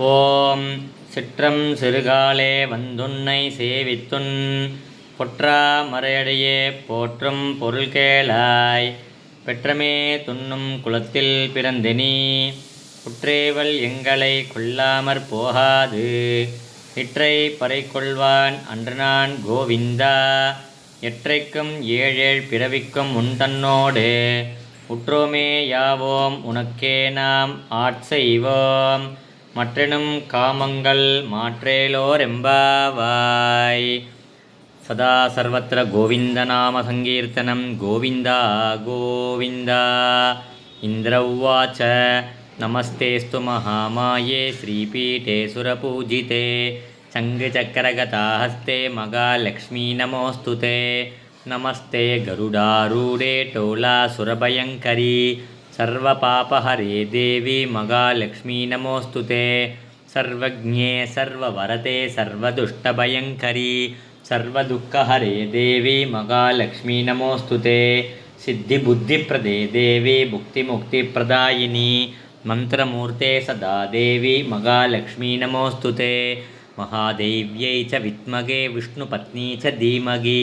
ஓம் சிற்றம் சிறுகாலே வந்துன்னை சேவித்துன் பொற்றா மறையடியே போற்றும் பொருள் கேளாய். பெற்றமே துண்ணும் குலத்தில் பிறந்தெனி குற்றேவல் எங்களை கொள்ளாமற் போகாது. இற்றை பறை கொள்வான் அன்று நான் கோவிந்தா எற்றைக்கும் ஏழேழ் பிறவிக்கும் உன்தன்னோடு உற்றோமே யாவோம் உனக்கே நாம் ஆட்செய்வோம் மற்றெனும் காமங்கள் மாற்றேலோரெம்பாவாய். சதா சர்வத்திர கோவிந்த நாம சங்கீர்த்தனம் கோவிந்தா கோவிந்தா. இந்திர உவாச்ச நமஸ்தேஸ்து மகாமாயே ஸ்ரீபீठे சுரபூஜிதே சங்குசக்கரகதாஹஸ்தே மகாலக்ஷ்மீ நமோஸ்துதே. நமஸ்தே கருடாரூಢே டோலாசுரபயங்கரி सर्वपापहरे देवी महालक्ष्मी नमोस्तुते. सर्वज्ञे सर्ववरते सर्वदुष्टभयङ्करी सर्वदुःखहरे देवी महालक्ष्मी नमोस्तुते. सिद्धिबुद्धिप्रदे देवी मुक्तिमुक्तिप्रदायिनी मंत्रमूर्ते सदा देवी महालक्ष्मी नमोस्तुते. महादेव्यै च विद्महे विष्णुपत्नी च धीमहि